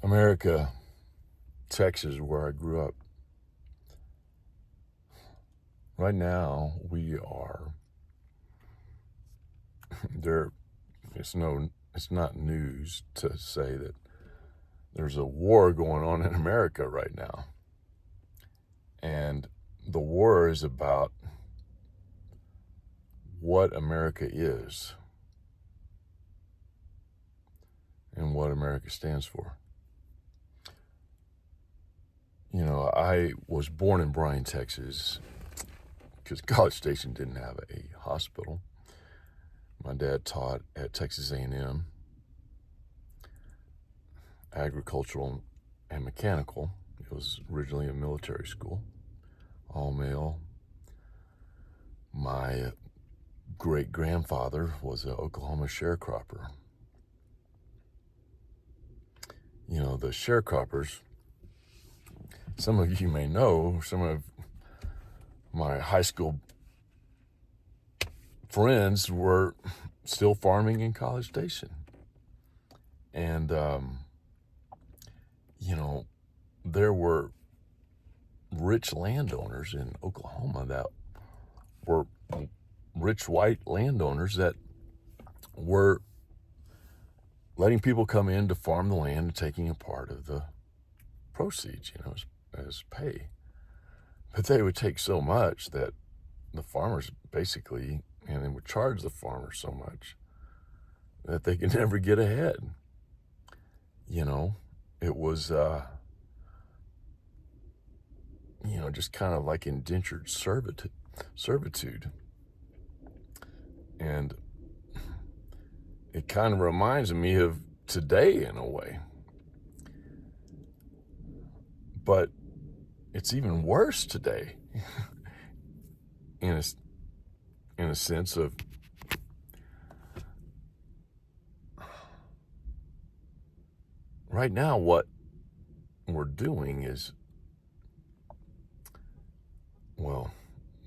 America, Texas, where I grew up. Right now, we are there. It's not news to say that there's a war going on in America right now, and the war is about what America is and what America stands for. You know, I was born in Bryan, Texas, because College Station didn't have a hospital. My dad taught at Texas A&M, agricultural and mechanical. It was originally a military school, all male. My great-grandfather was an Oklahoma sharecropper. You know, the sharecroppers, some of you may know, some of my high school friends were still farming in College Station. And, you know, there were rich landowners in Oklahoma that were rich white landowners that were letting people come in to farm the land and taking a part of the proceeds, you know, as pay. But they would take so much that the farmers basically, and they would charge the farmers so much that they could never get ahead. You know, it was, you know, just kind of like indentured servitude. And it kind of reminds me of today in a way. But it's even worse today in a sense of right now what we're doing is, well,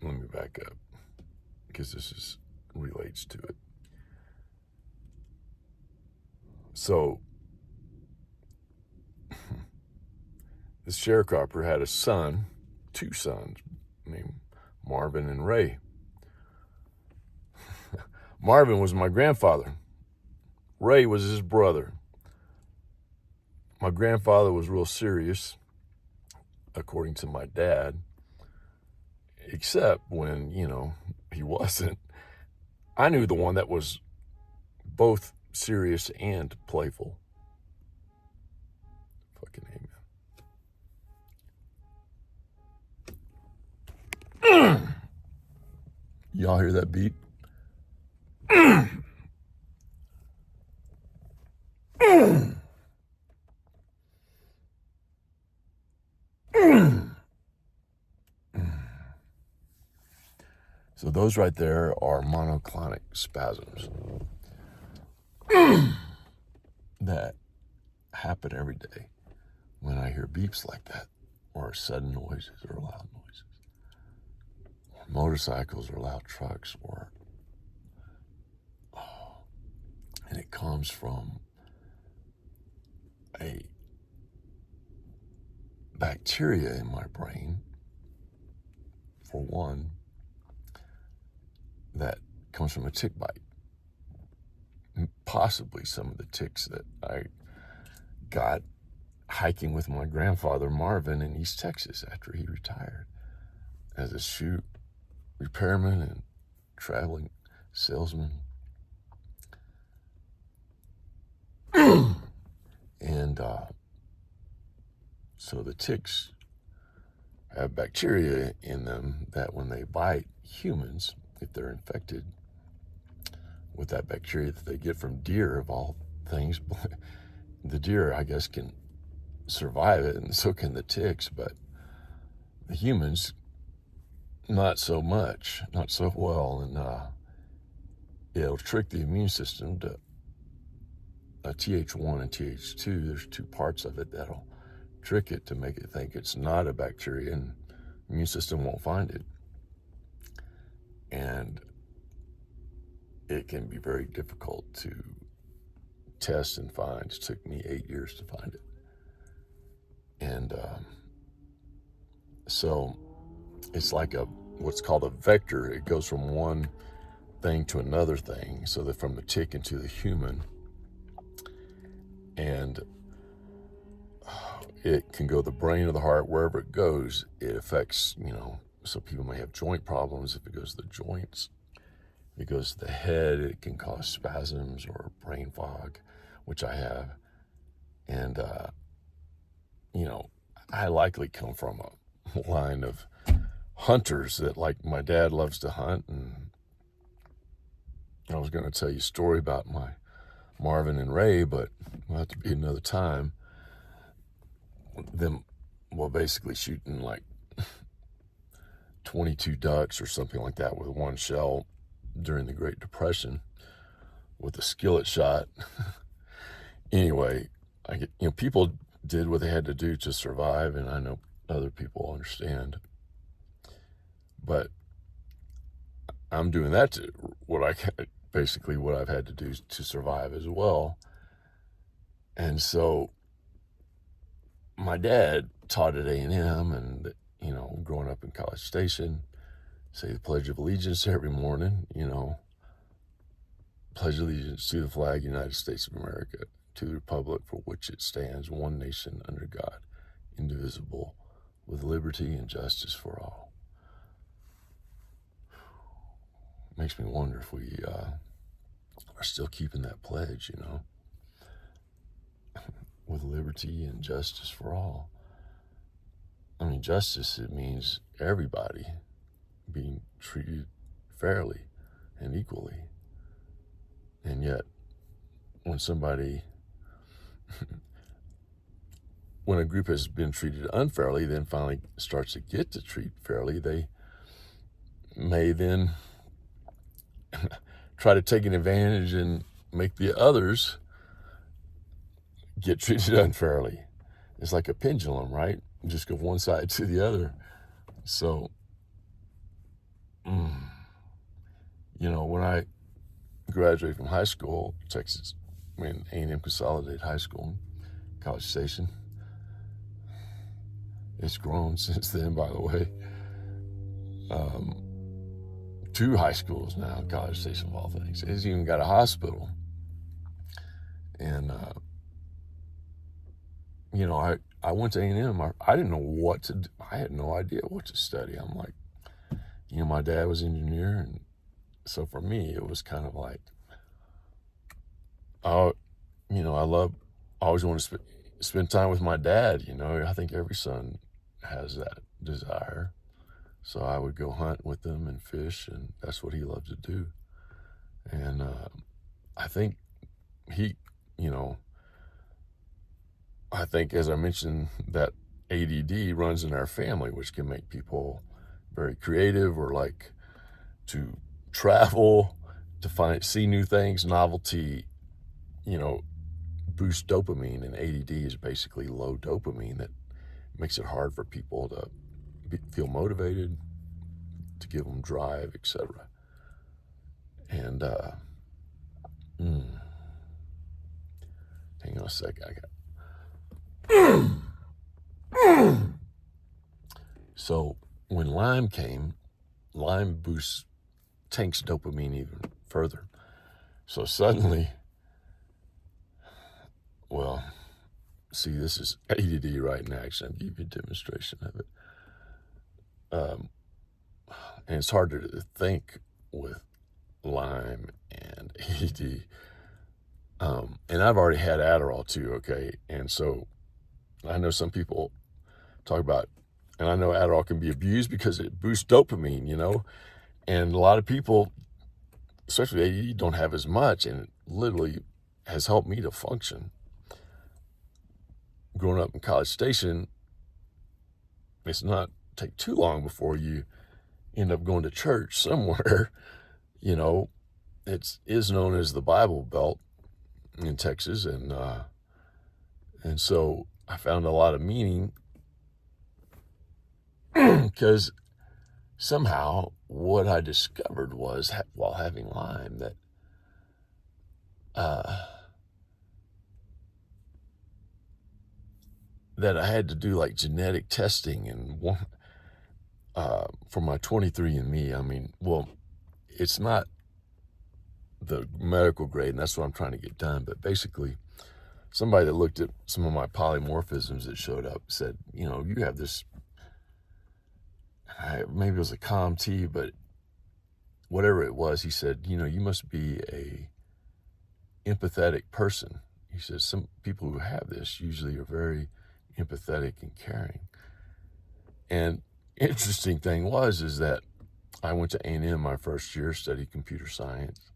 let me back up because this relates to it. So this sharecropper had a son, two sons, named Marvin and Ray. Marvin was my grandfather. Ray was his brother. My grandfather was real serious, according to my dad, except when, you know, he wasn't. I knew the one that was both serious and playful. Fucking amen. Y'all hear that beat? So those right there are monoclonic spasms that happen every day when I hear beeps like that, or sudden noises, or loud noises, or motorcycles, or loud trucks, or and it comes from a bacteria in my brain, for one, that comes from a tick bite. Possibly some of the ticks that I got hiking with my grandfather Marvin in East Texas after he retired as a shoe repairman and traveling salesman. And so the ticks have bacteria in them that when they bite humans, if they're infected with that bacteria that they get from deer of all things, the deer, I guess, can survive it, and so can the ticks, but the humans, not so much, not so well, and it'll trick the immune system to Th1 and Th2. There's two parts of it that'll trick it to make it think it's not a bacteria, and the immune system won't find it. And it can be very difficult to test and find. It took me 8 years to find it. And so it's like what's called a vector. It goes from one thing to another thing, so that from the tick into the human, and it can go the brain or the heart. Wherever it goes, it affects, so people may have joint problems. If it goes to the joints, if it goes to the head, it can cause spasms or brain fog, which I have. And I likely come from a line of hunters that, like, my dad loves to hunt. And I was going to tell you a story about my Marvin and Ray, but it'll have to be another time. Them, basically shooting like 22 ducks or something like that with one shell during the Great Depression with a skillet shot. Anyway, people did what they had to do to survive, and I know other people understand. But I'm doing that to what I've had to do to survive as well. And so my dad taught at A&M, and, growing up in College Station, say the Pledge of Allegiance every morning, pledge allegiance to the flag, United States of America, to the republic for which it stands, one nation under God, indivisible, with liberty and justice for all. Makes me wonder if we are still keeping that pledge, with liberty and justice for all. I mean, justice, it means everybody being treated fairly and equally. And yet, when a group has been treated unfairly, then finally starts to get to treat fairly, they may then try to take an advantage and make the others get treated unfairly. It's like a pendulum, right? You just go one side to the other. So, when I graduated from high school, Texas, A&M Consolidated High School, College Station. It's grown since then, by the way. 2 high schools now, College Station of all things. It's even got a hospital. And, I went to A&M. I didn't know what to do. I had no idea what to study. I'm like, my dad was an engineer. And so for me, it was kind of like, I always want to spend time with my dad. I think every son has that desire. So I would go hunt with them and fish, and that's what he loved to do. And I think I think, as I mentioned, that ADD runs in our family, which can make people very creative or like to travel, to see new things, novelty, boost dopamine. And ADD is basically low dopamine that makes it hard for people to feel motivated, to give them drive, etc. And hang on a second. So when Lyme came, Lyme tanks dopamine even further. So suddenly, see, this is ADD right now. Actually, I'll give you a demonstration of it. And it's hard to think with Lyme and ADD. And I've already had Adderall too, okay? And so I know some people talk about, and I know Adderall can be abused because it boosts dopamine, and a lot of people, especially ADD, don't have as much, and it literally has helped me to function. Growing up in College Station, it's not take too long before you end up going to church somewhere. It is known as the Bible Belt in Texas, and so I found a lot of meaning because somehow what I discovered was while having Lyme that that I had to do like genetic testing and one, for my 23andMe. I mean, well, it's not the medical grade, and that's what I'm trying to get done. But basically, somebody that looked at some of my polymorphisms that showed up said, you have this, maybe it was a COMT, but whatever it was, he said, you must be a empathetic person. He says some people who have this usually are very empathetic and caring. And interesting thing is that I went to A&M my first year, studied computer science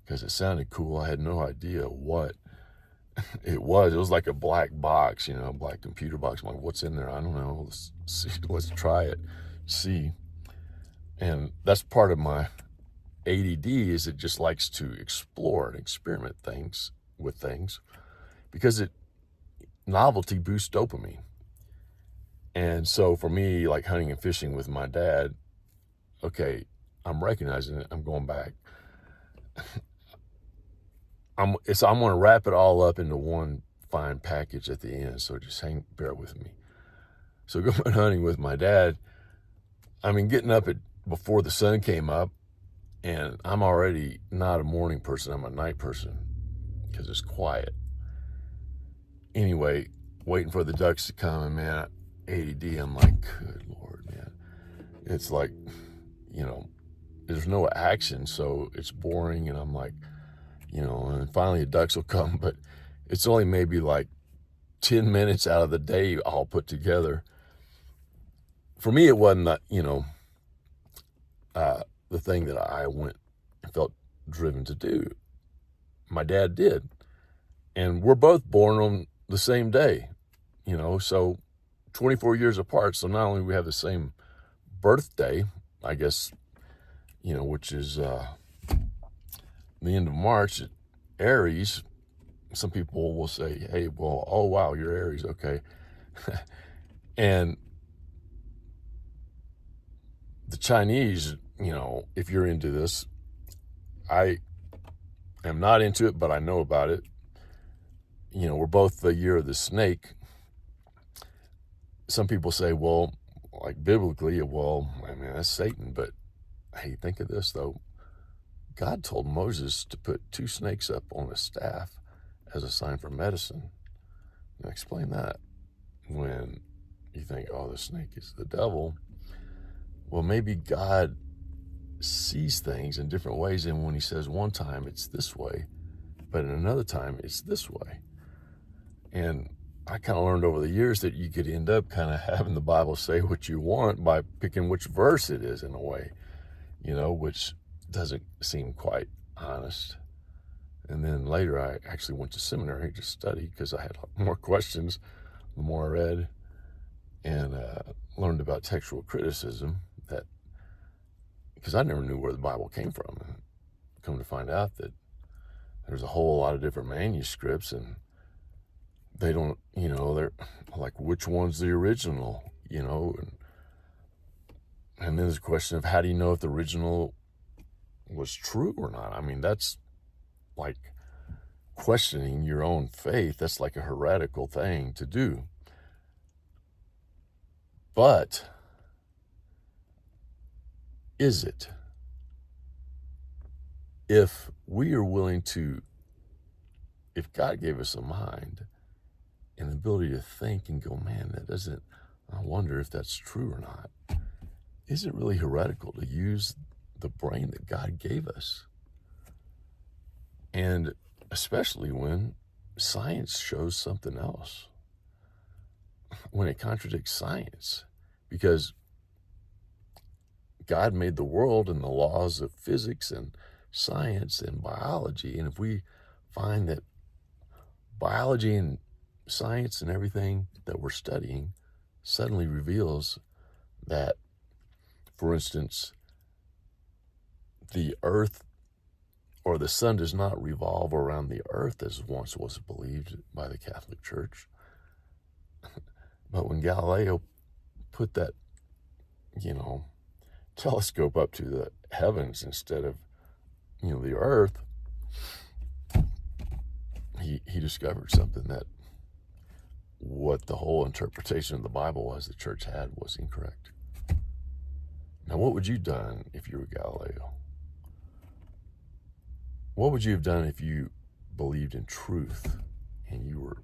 because it sounded cool. I had no idea what it was. It was like a black box, a black computer box. I'm like, what's in there? I don't know. Let's see. Let's try it. See. And that's part of my ADD, is it just likes to explore and experiment with things because novelty boosts dopamine. And so for me, like hunting and fishing with my dad, okay, I'm recognizing it. I'm going back. I'm going to wrap it all up into one fine package at the end. So just bear with me. So going hunting with my dad, getting up before the sun came up, and I'm already not a morning person. I'm a night person because it's quiet. Anyway, waiting for the ducks to come, and man, ADD, I'm like, good Lord, man. It's like, there's no action, so it's boring, and I'm like, and finally the ducks will come, but it's only maybe like 10 minutes out of the day all put together. For me, it wasn't that, the thing that I went and felt driven to do. My dad did. And we're both born on the same day, so 24 years apart. So not only do we have the same birthday, I guess, which is the end of March, Aries. Some people will say, hey, well, oh, wow, you're Aries. Okay. And the Chinese, if you're into this, I am not into it, but I know about it. We're both the year of the snake. Some people say, well, like biblically, that's Satan. But hey, think of this, though. God told Moses to put 2 snakes up on a staff as a sign for medicine. Now explain that. When you think, oh, the snake is the devil. Well, maybe God sees things in different ways. And when he says one time it's this way, but in another time it's this way. And I kind of learned over the years that you could end up kind of having the Bible say what you want by picking which verse it is in a way, which doesn't seem quite honest. And then later I actually went to seminary to study because I had more questions the more I read, and learned about textual criticism, because I never knew where the Bible came from. And come to find out that there's a whole lot of different manuscripts, and they don't, they're like, which one's the original, and then there's a question of how do you know if the original was true or not? That's like questioning your own faith. That's like a heretical thing to do. But is it? If we are willing to, if God gave us a mind and the ability to think and go, man, I wonder if that's true or not. Is it really heretical to use the brain that God gave us? And especially when science shows something else, when it contradicts science, because God made the world and the laws of physics and science and biology. And if we find that biology and science and everything that we're studying suddenly reveals that, for instance, the earth or the sun does not revolve around the earth as once was believed by the Catholic Church. But when Galileo put that, telescope up to the heavens instead of, the earth, he discovered something that what the whole interpretation of the Bible was the church had was incorrect. Now, what would you have done if you were Galileo? What would you have done if you believed in truth and you were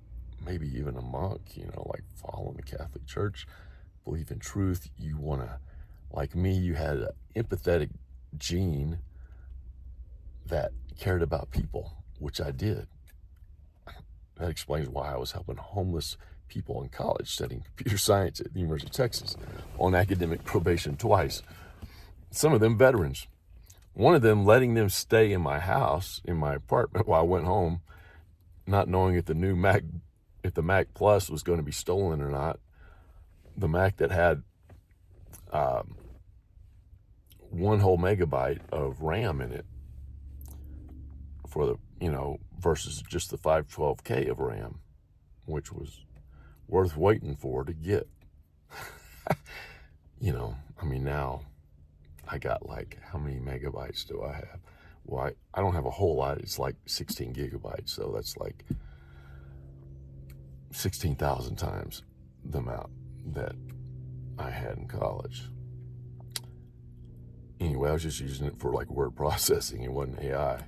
maybe even a monk, like following the Catholic Church, believe in truth? You want to, like me, you had an empathetic gene that cared about people, which I did. That explains why I was helping homeless people in college studying computer science at the University of Texas on academic probation twice. Some of them veterans. One of them letting them stay in my house, in my apartment while I went home, not knowing if the Mac Plus was going to be stolen or not. The Mac that had 1 whole megabyte of RAM in it for the, versus just the 512K of RAM, which was worth waiting for to get. Now I got how many megabytes do I have? Well, I don't have a whole lot. It's 16 gigabytes. So that's 16,000 times the amount that I had in college. Anyway, I was just using it for word processing. It wasn't AI,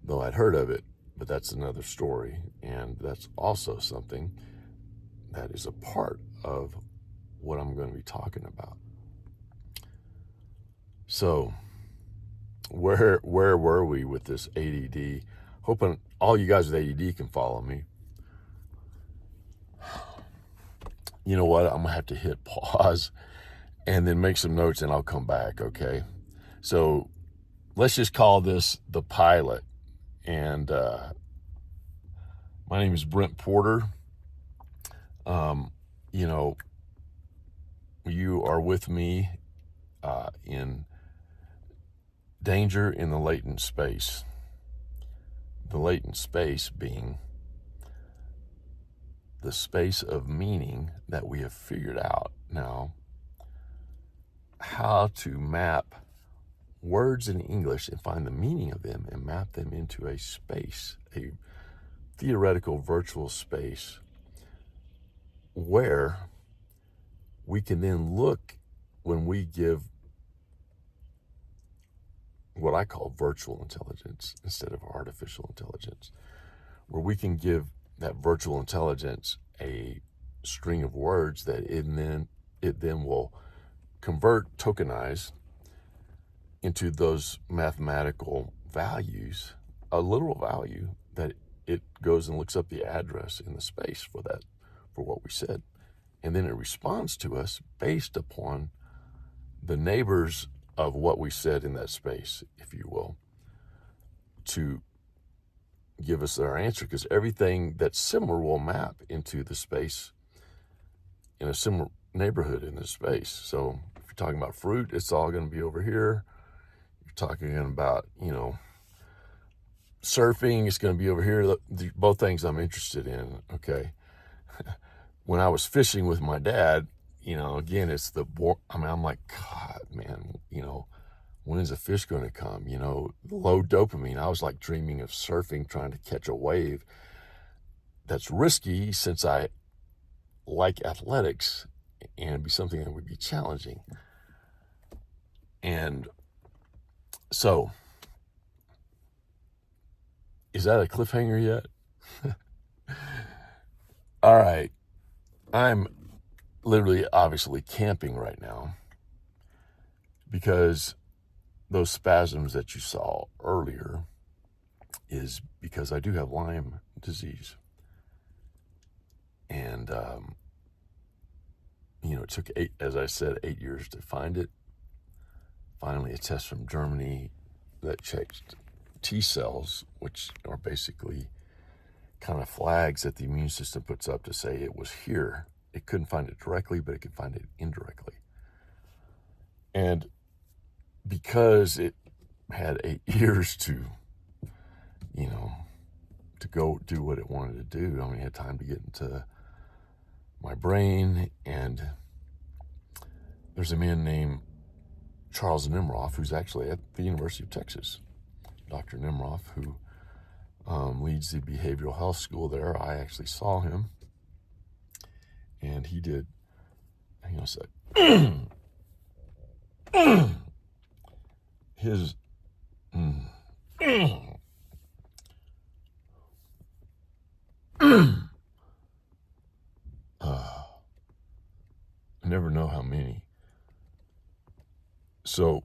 though I'd heard of it, but that's another story. And that's also something that is a part of what I'm going to be talking about. So where were we with this ADD? Hoping all you guys with ADD can follow me. You know what? I'm going to have to hit pause and then make some notes and I'll come back, okay? So let's just call this the pilot. And my name is Brent Porter. You are with me in danger in the latent space. The latent space being the space of meaning that we have figured out now how to map words in English and find the meaning of them and map them into a space, a theoretical virtual space where we can then look when we give what I call virtual intelligence instead of artificial intelligence, where we can give that virtual intelligence a string of words that it then will convert, tokenize into those mathematical values, a literal value that it goes and looks up the address in the space for what we said. And then it responds to us based upon the neighbors of what we said in that space, if you will, to give us our answer, because everything that's similar will map into the space in a similar neighborhood in the space. So if you're talking about fruit, it's all going to be over here. You're talking about, surfing, it's going to be over here. Both things I'm interested in, okay? When I was fishing with my dad, again, it's I'm like, God, man, when is a fish going to come? Low dopamine. I was dreaming of surfing, trying to catch a wave. That's risky since I like athletics and it'd be something that would be challenging. And so, is that a cliffhanger yet? All right. I'm literally, obviously, camping right now because those spasms that you saw earlier is because I do have Lyme disease. And, it took 8 years to find it. Finally, a test from Germany that checked T cells, which are basically kind of flags that the immune system puts up to say it was here. It couldn't find it directly, but it could find it indirectly. And because it had 8 years to go do what it wanted to do, it had time to get into my brain. And there's a man named Charles Nemeroff, who's actually at the University of Texas. Dr. Nemeroff, who leads the behavioral health school there. I actually saw him. And he did, hang on a sec. His, I never know how many. So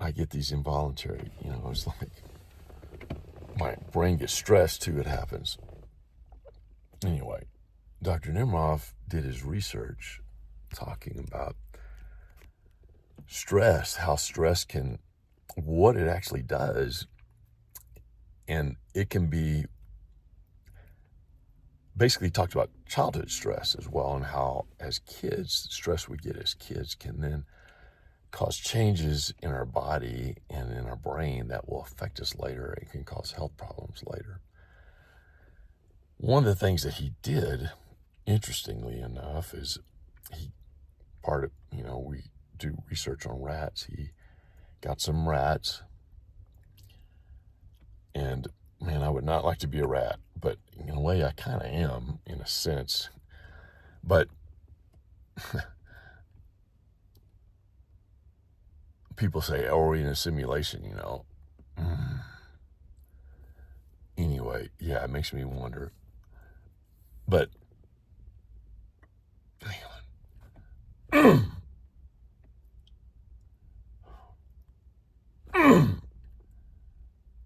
I get these involuntary, it's like my brain gets stressed too, it happens. Anyway, Dr. Nemeroff did his research talking about stress, how stress can, what it actually does. And it can be, basically talked about childhood stress as well, and how as kids, the stress we get as kids can then cause changes in our body and in our brain that will affect us later and can cause health problems later. One of the things that he did, interestingly enough, is we do research on rats. He got some rats, and man, I would not like to be a rat, but in a way I kind of am in a sense. But people say, oh, are we in a simulation, Anyway, yeah, it makes me wonder. But hang on.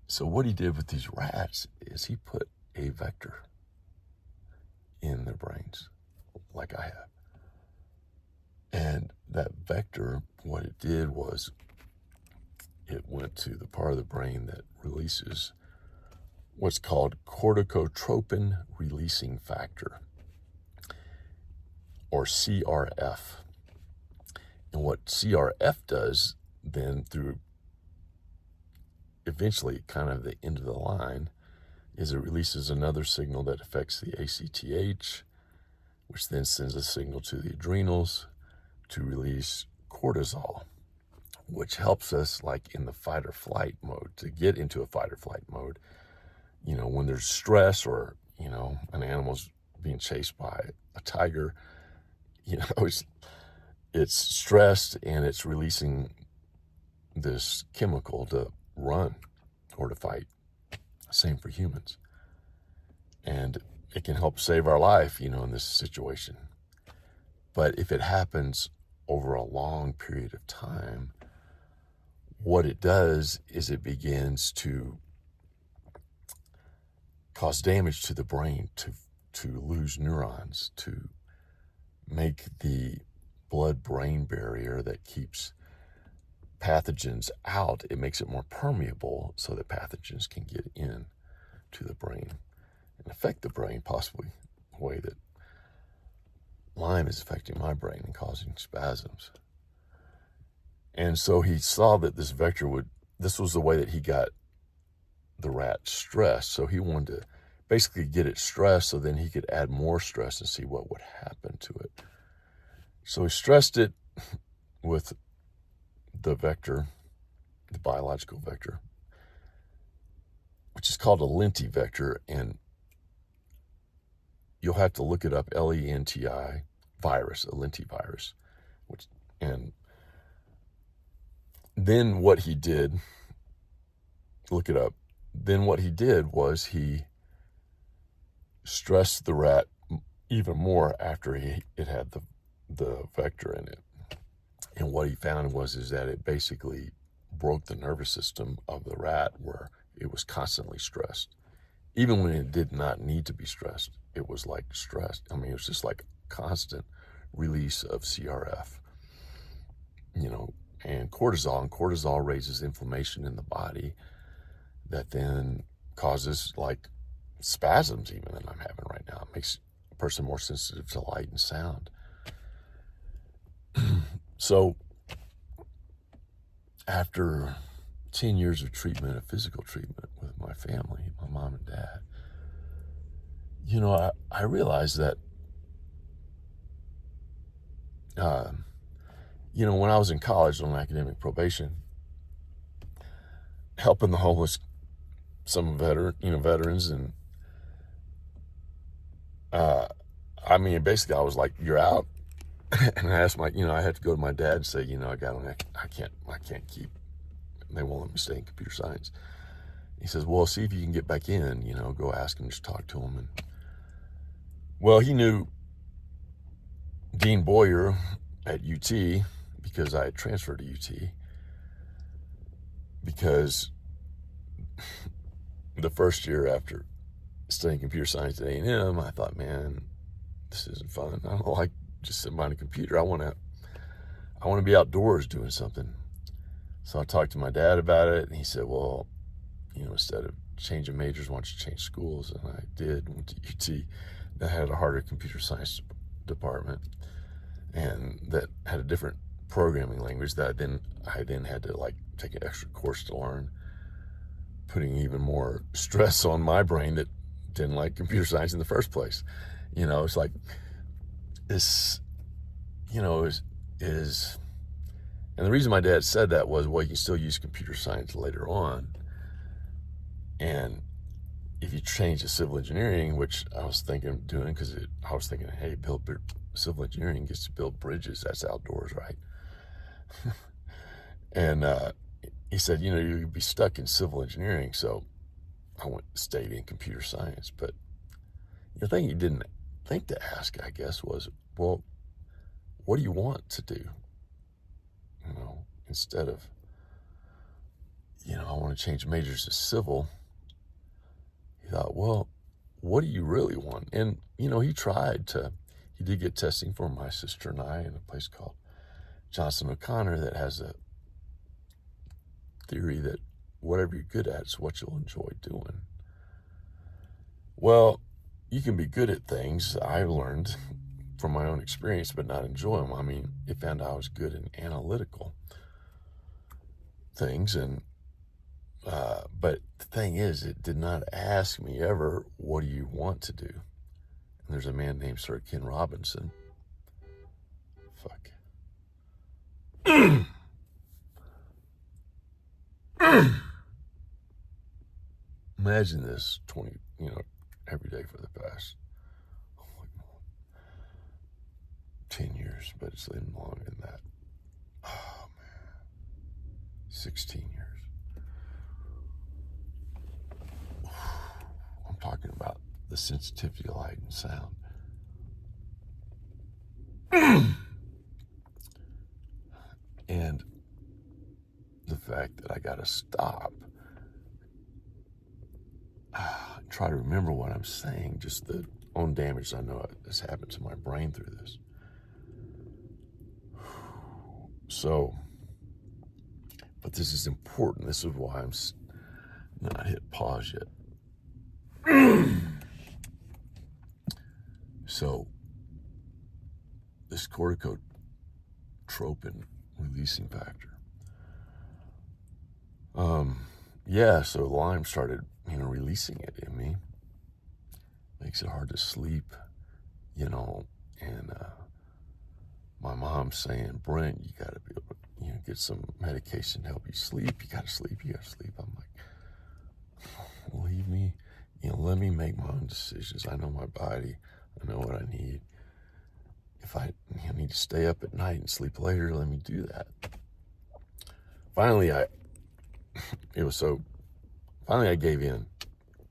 So what he did with these rats is he put a vector in their brains, like I have. And that vector, what it did was it went to the part of the brain that releases what's called corticotropin releasing factor, or CRF. And what CRF does then, through eventually kind of the end of the line, is it releases another signal that affects the ACTH, which then sends a signal to the adrenals to release cortisol, which helps us, like in the fight or flight mode, to get into a fight or flight mode. When there's stress, or an animal's being chased by a tiger, it's stressed and it's releasing this chemical to run or to fight. Same for humans. And it can help save our life, in this situation. But if it happens over a long period of time, what it does is it begins to cause damage to the brain, to lose neurons, to make the blood-brain barrier that keeps pathogens out, it makes it more permeable so that pathogens can get in to the brain and affect the brain, possibly the way that Lyme is affecting my brain and causing spasms. And so he saw that this was the way that he got the rat stressed. So he wanted to basically get it stressed so then he could add more stress and see what would happen to it. So he stressed it with the vector, the biological vector, which is called a lentivector, and you'll have to look it up, LENTI virus, a lentivirus, and then what he did, look it up, then what he did was he stressed the rat even more after it had the vector in it. And what he found is that it basically broke the nervous system of the rat, where it was constantly stressed. Even when it did not need to be stressed, it was like stressed. It was just like constant release of CRF, and cortisol raises inflammation in the body that then causes like spasms even that I'm having right now. It makes a person more sensitive to light and sound. So after 10 years of treatment, of physical treatment with my family, my mom and dad, I realized that, when I was in college on academic probation, helping the homeless, some veterans, and I mean, basically I was like, you're out. And I asked I had to go to my dad and say, I can't keep, they won't let me stay in computer science. He says, well, see if you can get back in, go ask him, just talk to him. And well, he knew Dean Boyer at UT because I had transferred to UT, because the first year after studying computer science at A&M, I thought, man, this isn't fun. I don't like just sitting behind a computer. I want to be outdoors doing something. So I talked to my dad about it, and he said, well, instead of changing majors, why don't you change schools? And I did, went to UT. That had a harder computer science department, and that had a different programming language that I then had to like take an extra course to learn, putting even more stress on my brain that didn't like computer science in the first place. It's like this, is and the reason my dad said that was, well, you can still use computer science later on. And if you change to civil engineering, which I was thinking of doing, because I was thinking, hey, civil engineering gets to build bridges. That's outdoors, right? And he said, you'd be stuck in civil engineering. So I stayed in computer science. But the thing he didn't think to ask, I guess, was, well, what do you want to do? Instead of, I want to change majors to civil. He thought, well, what do you really want? And, he did get testing for my sister and I in a place called Johnson O'Connor that has a theory that whatever you're good at is what you'll enjoy doing. Well, you can be good at things, I learned from my own experience, but not enjoy them. I mean, it found I was good in analytical things, and but the thing is, it did not ask me ever, what do you want to do? And there's a man named Sir Ken Robinson. Fuck. Imagine this 20, every day for the past 10 years, but it's been longer than that. Oh, man. 16 years. I'm talking about the sensitivity to light and sound. And the fact that I got to stop, try to remember what I'm saying, just the own damage I know has happened to my brain through this. So, but this is important. This is why I'm not hit pause yet. So, this corticotropin releasing factor. So Lyme started, releasing it in me. Makes it hard to sleep, and my mom's saying, Brent, you got to be able to, get some medication to help you sleep. You got to sleep. I'm like, leave me, let me make my own decisions. I know my body. I know what I need. If I need to stay up at night and sleep later, let me do that. Finally, I gave in,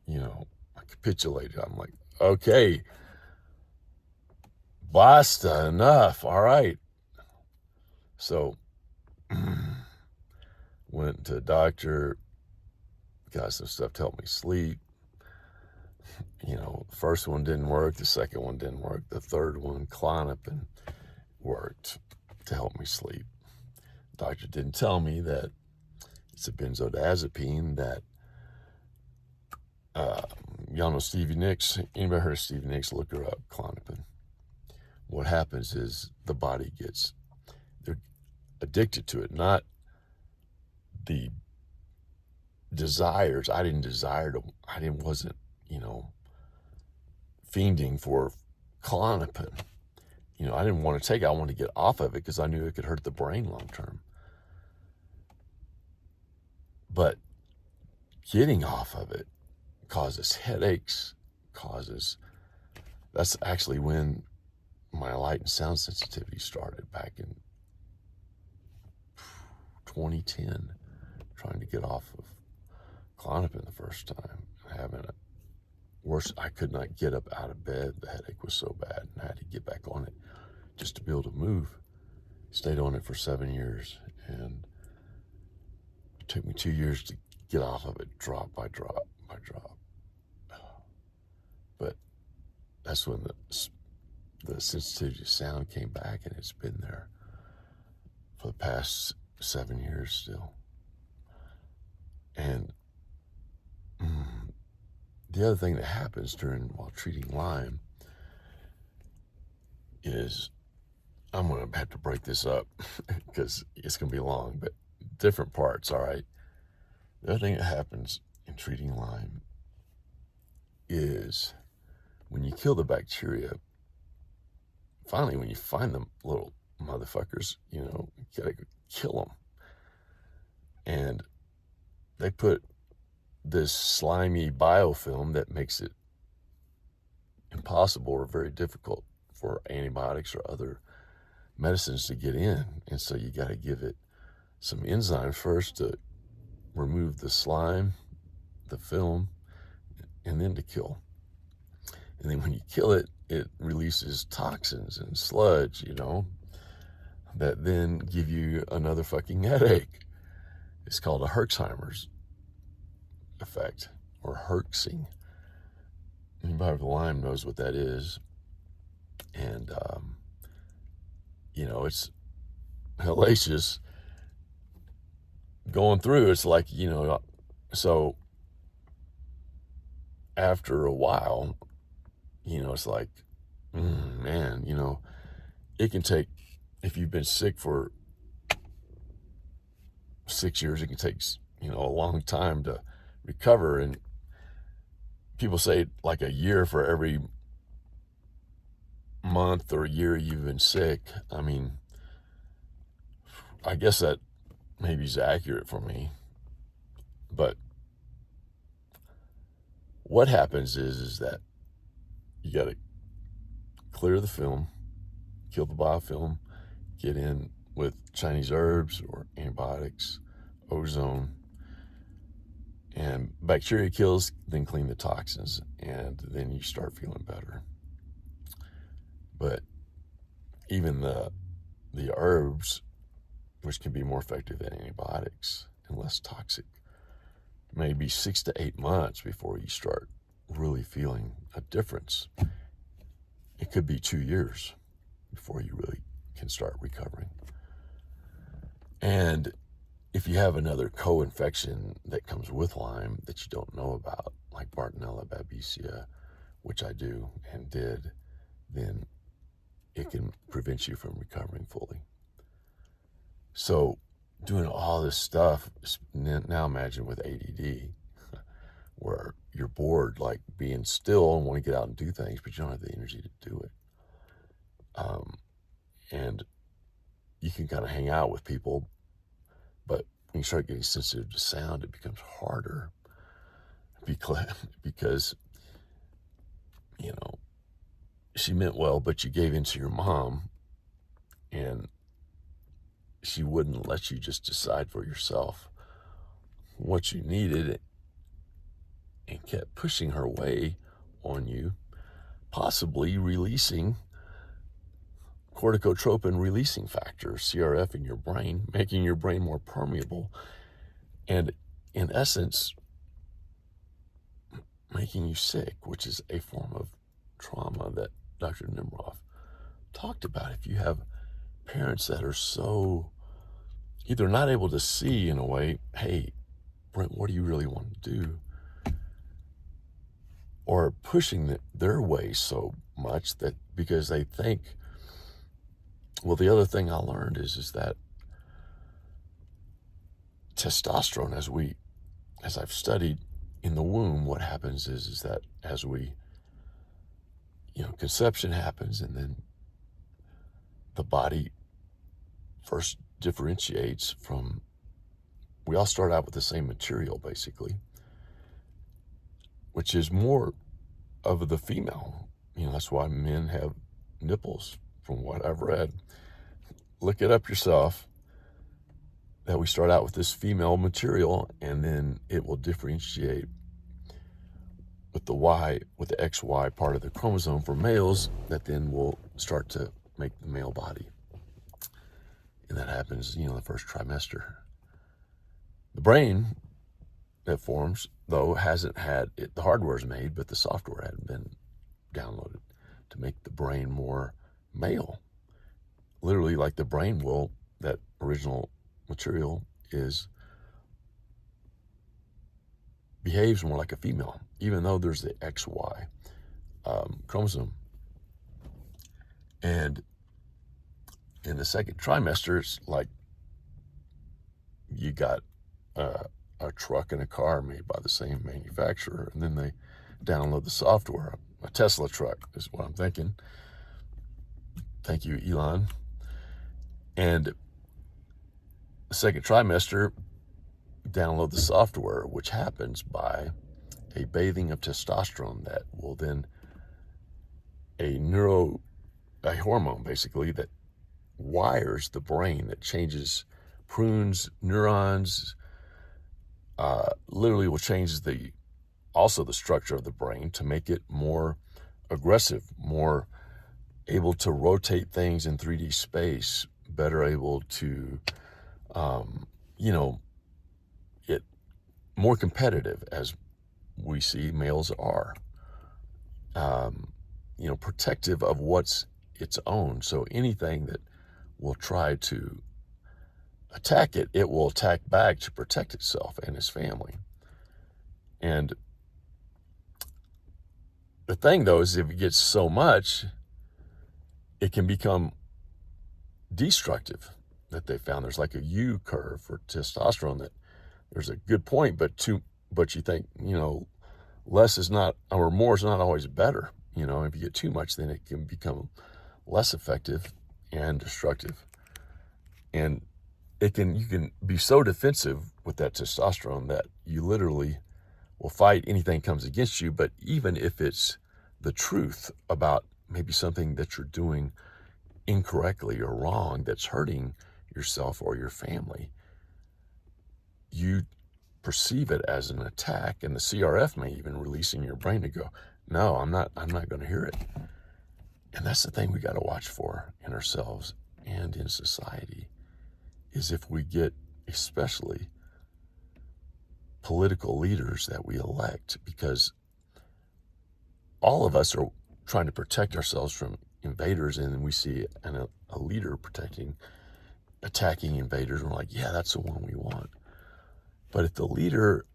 I capitulated. I'm like, okay, basta, enough. All right. So went to a doctor, got some stuff to help me sleep. The first one didn't work. The second one didn't work. The third one, Klonopin, worked to help me sleep. The doctor didn't tell me that it's a benzodiazepine that, y'all know Stevie Nicks. Anybody heard of Stevie Nicks? Look her up, Klonopin. What happens is the body they're addicted to it, not the desires. I wasn't, fiending for Klonopin. I didn't want to take it. I wanted to get off of it because I knew it could hurt the brain long term. But getting off of it causes headaches, causes That's actually when my light and sound sensitivity started, back in 2010, trying to get off of Klonopin the first time, having it worse. I could not get up out of bed. The headache was so bad, and I had to get back on it just to be able to move. Stayed on it for 7 years, and it took me 2 years to get off of it, drop by drop by drop. But that's when the sensitivity to sound came back, and it's been there for the past 7 years still. And the other thing that happens while treating Lyme is, I'm going to have to break this up because it's going to be long, but different parts, all right? The other thing that happens in treating Lyme is when you kill the bacteria, finally, when you find them little motherfuckers, you gotta kill them. And they put this slimy biofilm that makes it impossible or very difficult for antibiotics or other medicines to get in. And so you got to give it some enzymes first to remove the slime, the film, and then to kill. And then when you kill it, it releases toxins and sludge, that then give you another fucking headache. It's called a Herxheimer's effect, or herxing. Anybody with Lyme knows what that is. And, it's hellacious going through. It's like, so after a while, it's like, man, it can take, if you've been sick for 6 years, it can take, a long time to recover. And people say like a year for every month or year you've been sick. I mean, I guess that maybe is accurate for me. But what happens is that you got to clear the film, kill the biofilm, get in with Chinese herbs or antibiotics, ozone, and bacteria kills, then clean the toxins, and then you start feeling better. But even the herbs, which can be more effective than antibiotics and less toxic, maybe 6 to 8 months before you start really feeling a difference. It could be 2 years before you really can start recovering. And if you have another co-infection that comes with Lyme that you don't know about, like Bartonella babesia, which I do and did, then it can prevent you from recovering fully. So doing all this stuff, now imagine with ADD, where you're bored, like being still and want to get out and do things, but you don't have the energy to do it. And you can kind of hang out with people, but when you start getting sensitive to sound, it becomes harder because she meant well, but you gave in to your mom, and she wouldn't let you just decide for yourself what you needed, and kept pushing her way on you, possibly releasing corticotropin releasing factor, CRF, in your brain, making your brain more permeable, and in essence, making you sick, which is a form of trauma that Dr. Nemeroff talked about. If you have parents that are so either not able to see in a way, hey, Brent, what do you really want to do? Or pushing their way so much that because they think, well, the other thing I learned is that testosterone, as I've studied in the womb, what happens is that as we, conception happens, and then the body first differentiates from, we all start out with the same material, basically, which is more of the female That's why men have nipples, from what I've read. Look it up yourself, that we start out with this female material, and then it will differentiate with the Y, with the XY part of the chromosome for males, that then will start to make the male body. And that happens, the first trimester. The brain that forms, though, hasn't had it, the hardware's made, but the software hadn't been downloaded to make the brain more male. Literally, like the brain will, that original material behaves more like a female, even though there's the XY chromosome. And in the second trimester, it's like you got a truck and a car made by the same manufacturer, and then they download the software. A Tesla truck is what I'm thinking. Thank you, Elon. And the second trimester, download the software, which happens by a bathing of testosterone that will then a hormone basically that wires the brain, that prunes neurons, literally will change also the structure of the brain to make it more aggressive, more able to rotate things in 3D space, better able to, it more competitive, as we see males are, protective of what's its own. So anything that will try to attack it, it will attack back to protect itself and its family. And the thing, though, is if it gets so much, it can become destructive. That they found there's like a U curve for testosterone, that there's a good point, but you think, less is not, or more is not always better. If you get too much, then it can become less effective and destructive. And you can be so defensive with that testosterone that you literally will fight anything comes against you. But even if it's the truth about maybe something that you're doing incorrectly or wrong that's hurting yourself or your family, you perceive it as an attack, and the CRF may even release in your brain to go, no, I'm not going to hear it. And that's the thing we got to watch for in ourselves and in society, is if we get, especially political leaders that we elect, because all of us are trying to protect ourselves from invaders, and then we see a leader attacking invaders, and we're like, yeah, that's the one we want. But if the leader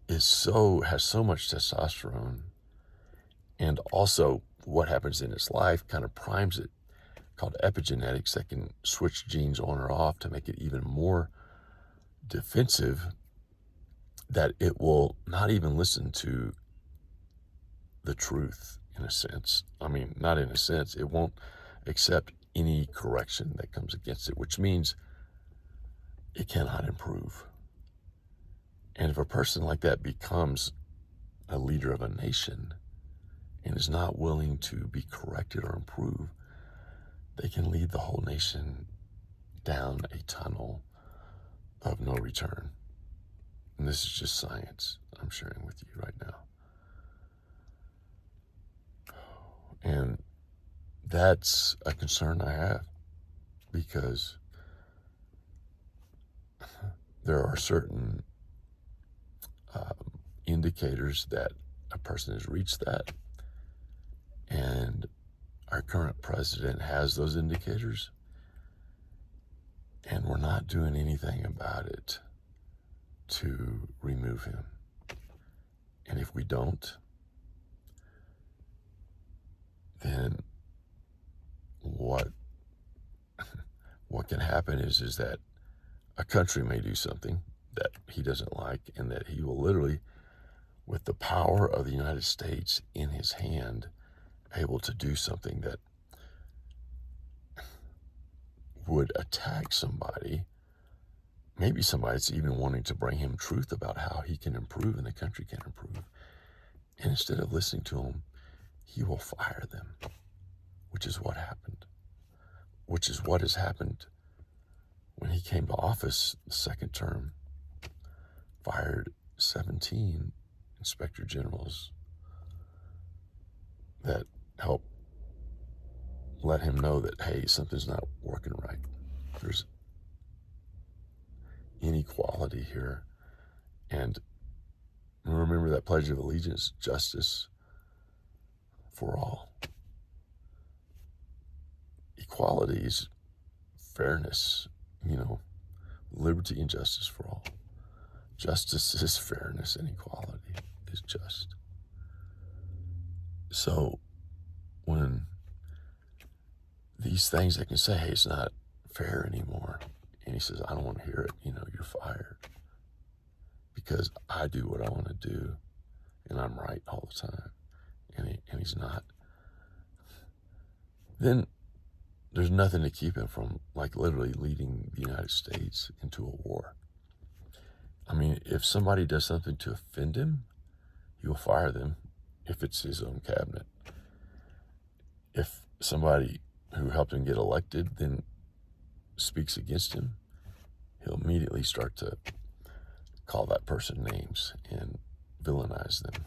has so much testosterone, and also what happens in his life kind of primes it, called epigenetics, that can switch genes on or off to make it even more defensive, that it will not even listen to the truth, in a sense. I mean, not in a sense, it won't accept any correction that comes against it, which means it cannot improve. And if a person like that becomes a leader of a nation and is not willing to be corrected or improve, they can lead the whole nation down a tunnel of no return. And this is just science I'm sharing with you right now. And that's a concern I have, because there are certain indicators that a person has reached that, and our current president has those indicators, and we're not doing anything about it to remove him. And if we don't, then what can happen is that a country may do something that he doesn't like, and that he will literally, with the power of the United States in his hand, able to do something that would attack somebody, maybe somebody that's even wanting to bring him truth about how he can improve and the country can improve. And instead of listening to him, he will fire them, which is what happened, which is what has happened when he came to office the second term, fired 17 inspector generals that helped let him know that, hey, something's not working right. There's inequality here. And remember that Pledge of Allegiance, justice for all. Equality is fairness, liberty and justice for all. Justice is fairness, and equality is just. So when these things, they can say, hey, it's not fair anymore. And he says, I don't want to hear it. You're fired. Because I do what I want to do, and I'm right all the time. And he's not. Then there's nothing to keep him from, literally leading the United States into a war. I mean, if somebody does something to offend him, he will fire them if it's his own cabinet. If somebody who helped him get elected then speaks against him, he'll immediately start to call that person names and villainize them.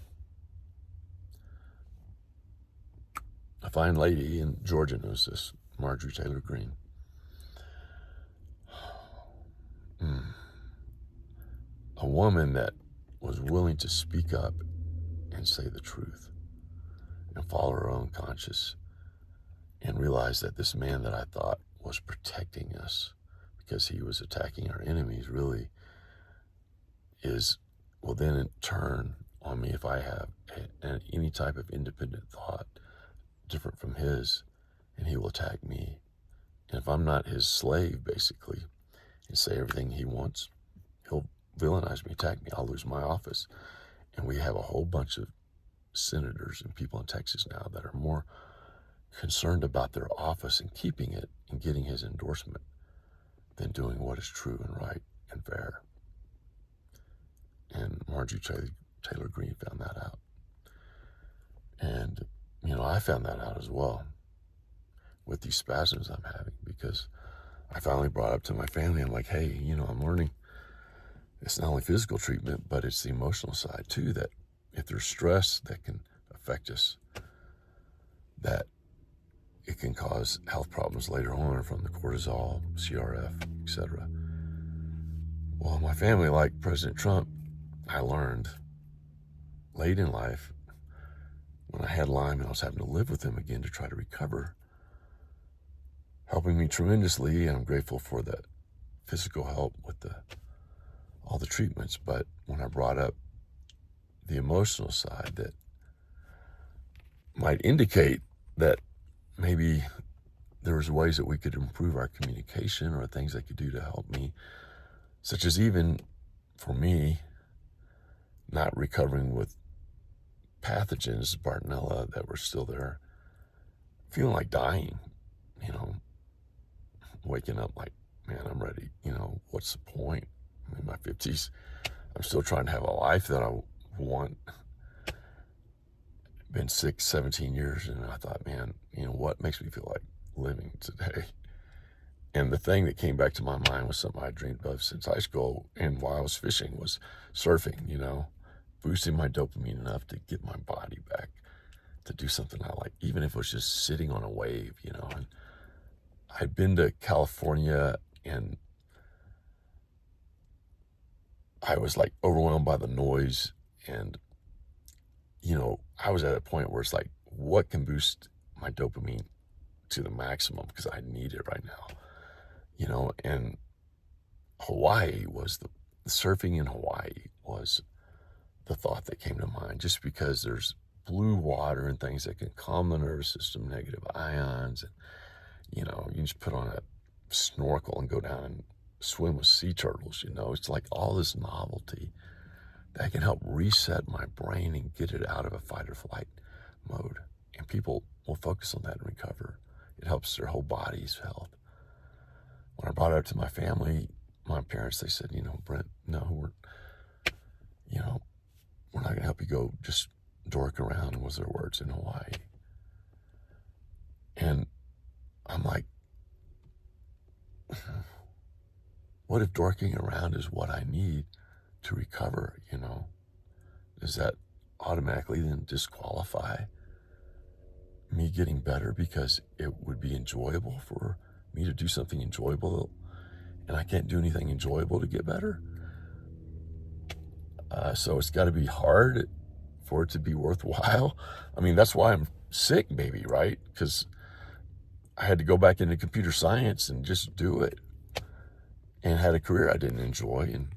A fine lady in Georgia knows this, Marjorie Taylor Greene. A woman that was willing to speak up and say the truth and follow her own conscience and realize that this man that I thought was protecting us because he was attacking our enemies really will then in turn on me if I have any type of independent thought different from his, and he will attack me. And if I'm not his slave, basically, and say everything he wants, he'll villainize me, attack me. I'll lose my office. And we have a whole bunch of senators and people in Texas now that are more concerned about their office and keeping it and getting his endorsement than doing what is true and right and fair. And Marjorie Taylor Greene found that out. And, I found that out as well with these spasms I'm having, because I finally brought up to my family, I'm like, hey, I'm learning it's not only physical treatment, but it's the emotional side too, that if there's stress that can affect us, that it can cause health problems later on from the cortisol, CRF, etc. Well, my family, like President Trump, I learned late in life when I had Lyme and I was having to live with him again to try to recover, helping me tremendously, and I'm grateful for the physical help with all the treatments. But when I brought up the emotional side that might indicate that maybe there was ways that we could improve our communication or things I could do to help me, such as even for me not recovering with pathogens, Bartonella, that were still there, feeling like dying, waking up like, man, I'm ready. What's the point? I'm in my 50s. I'm still trying to have a life that I want. Been sick 17 years, and I thought, man, what makes me feel like living today? And the thing that came back to my mind was something I dreamed of since high school, and while I was fishing, was surfing, boosting my dopamine enough to get my body back to do something I like, even if it was just sitting on a wave, And I'd been to California, and I was like overwhelmed by the noise, and I was at a point where it's like, what can boost my dopamine to the maximum, because I need it right now, and Hawaii was the surfing in Hawaii was the thought that came to mind, just because there's blue water and things that can calm the nervous system, negative ions, and you can just put on a snorkel and go down and swim with sea turtles. It's like all this novelty that can help reset my brain and get it out of a fight or flight mode, and people will focus on that and recover. It helps their whole body's health. When I brought it up to my family, my parents, they said, Brent, no, we're not going to help you go just dork around, was their words, in Hawaii. And I'm like, what if dorking around is what I need to recover, Does that automatically then disqualify me getting better because it would be enjoyable for me to do something enjoyable and I can't do anything enjoyable to get better? So it's got to be hard for it to be worthwhile. I mean, that's why I'm sick, maybe, right? Because I had to go back into computer science and just do it, and had a career I didn't enjoy. And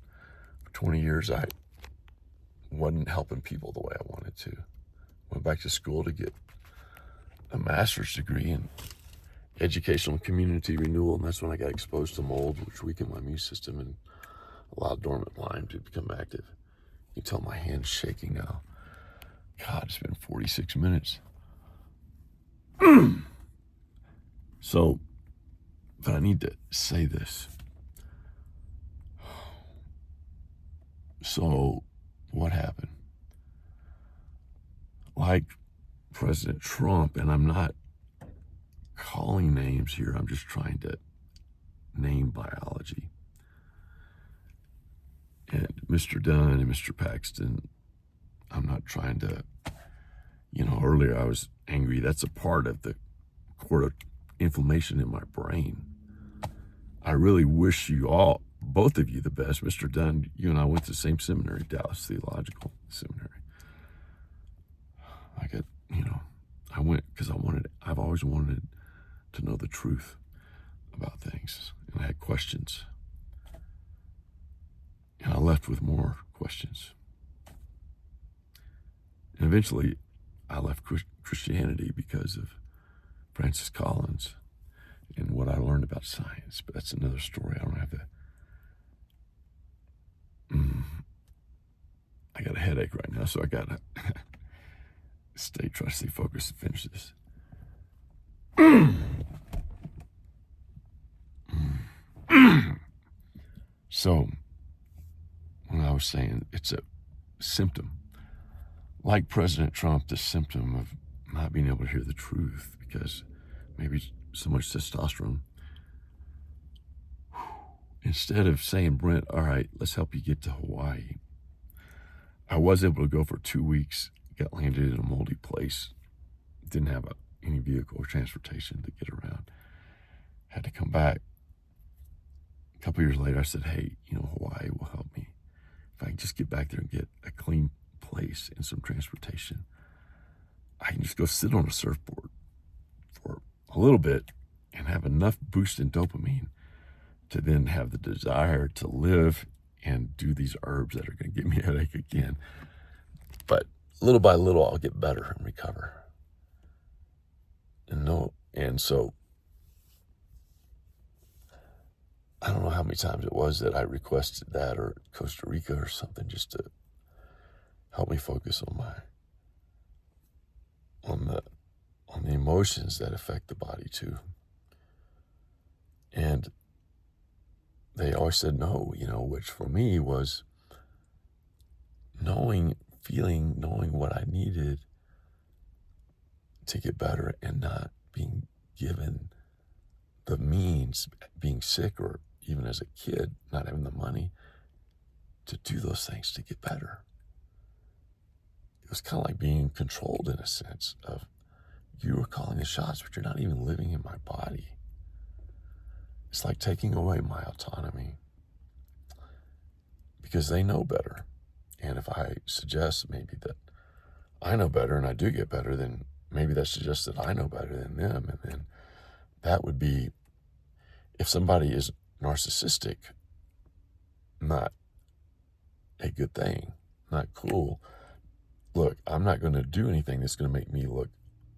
for 20 years, I wasn't helping people the way I wanted to. Went back to school to get a master's degree in educational community renewal, and that's when I got exposed to mold, which weakened my immune system and allowed dormant Lyme to become active. You can tell my hand's shaking now. God, it's been 46 minutes. So, but I need to say this. So, what happened? Like President Trump, and I'm not calling names here, I'm just trying to name biology. And Mr. Dunn and Mr. Paxton, I'm not trying to, earlier I was angry. That's a part of the cord of inflammation in my brain. I really wish you all, both of you, the best. Mr. Dunn, you and I went to the same seminary, Dallas Theological Seminary. I went because I've always wanted to know the truth about things. And I had questions. And I left with more questions. And eventually, I left Christianity because of Francis Collins and what I learned about science. But that's another story. I don't have to. I got a headache right now, so I got to try to stay focused and finish this. So, when I was saying it's a symptom, like President Trump, the symptom of not being able to hear the truth because maybe so much testosterone. Instead of saying, Brent, all right, let's help you get to Hawaii, I was able to go for 2 weeks, got landed in a moldy place, didn't have any vehicle or transportation to get around, had to come back. A couple years later, I said, hey, Hawaii will help me. If I can just get back there and get a clean place and some transportation, I can just go sit on a surfboard for a little bit and have enough boost in dopamine to then have the desire to live and do these herbs that are going to give me a headache again. But little by little, I'll get better and recover. And so I don't know how many times it was that I requested that, or Costa Rica or something, just to help me focus on the emotions that affect the body too. And they always said no, which for me was knowing what I needed to get better and not being given the means, being sick or even as a kid, not having the money to do those things to get better. It was kind of like being controlled in a sense of, you were calling the shots, but you're not even living in my body. It's like taking away my autonomy because they know better. And if I suggest maybe that I know better and I do get better, then maybe that suggests that I know better than them. And then that would be, if somebody is narcissistic, not a good thing, not cool. Look, I'm not going to do anything that's going to make me look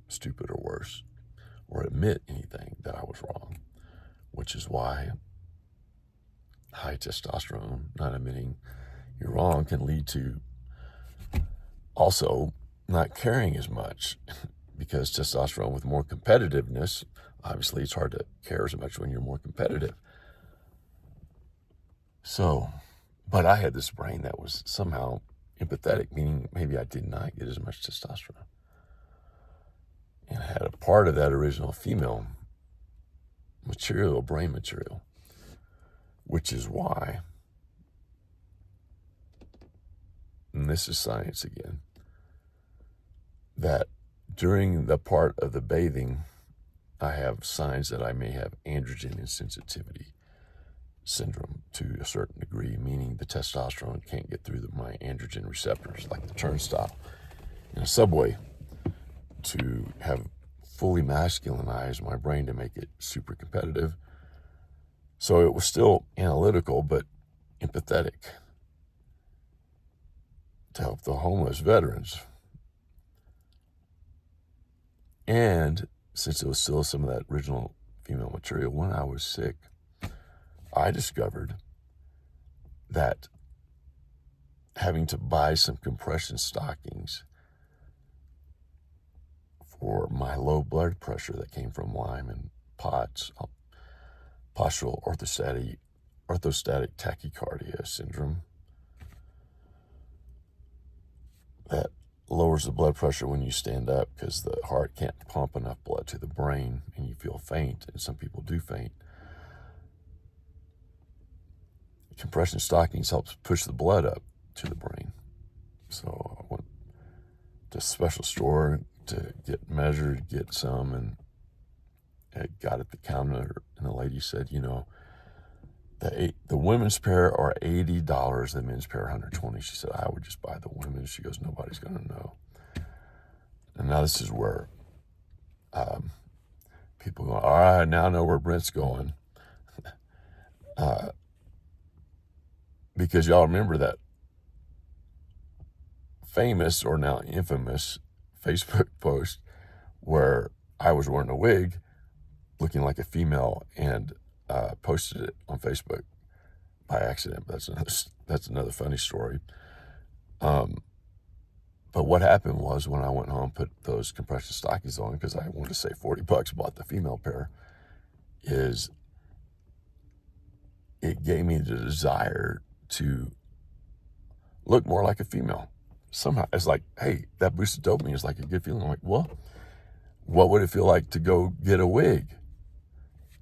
stupid or worse, or admit anything that I was wrong, which is why high testosterone, not admitting you're wrong, can lead to also not caring as much, because testosterone with more competitiveness, obviously it's hard to care as much when you're more competitive. So, but I had this brain that was somehow empathetic, meaning maybe I did not get as much testosterone. and had a part of that original female material, brain material, which is why, and this is science again, that during the part of the bathing, I have signs that I may have androgen insensitivity syndrome to a certain degree, meaning the testosterone can't get through my androgen receptors, like the turnstile in a subway, to have fully masculinized my brain to make it super competitive. So it was still analytical, but empathetic to help the homeless veterans. And since it was still some of that original female material, when I was sick, I discovered that having to buy some compression stockings for my low blood pressure that came from Lyme and POTS, postural orthostatic tachycardia syndrome, that lowers the blood pressure when you stand up because the heart can't pump enough blood to the brain and you feel faint, and some people do faint. Compression stockings helps push the blood up to the brain. So I went to a special store to get measured, get some, and I got at the counter, and the lady said, you know, the women's pair are $80, the men's pair are $120. She said, I would just buy the women's. She goes, nobody's going to know. And now this is where people go, all right, now I know where Brent's going. Because y'all remember that famous, or now infamous, Facebook post where I was wearing a wig looking like a female and posted it on Facebook by accident. That's another funny story. But what happened was, when I went home, put those compression stockings on because I wanted to save $40, bought the female pair, is it gave me the desire to look more like a female. Somehow it's like, hey, that boosted dopamine is like a good feeling. I'm like, well, what would it feel like to go get a wig?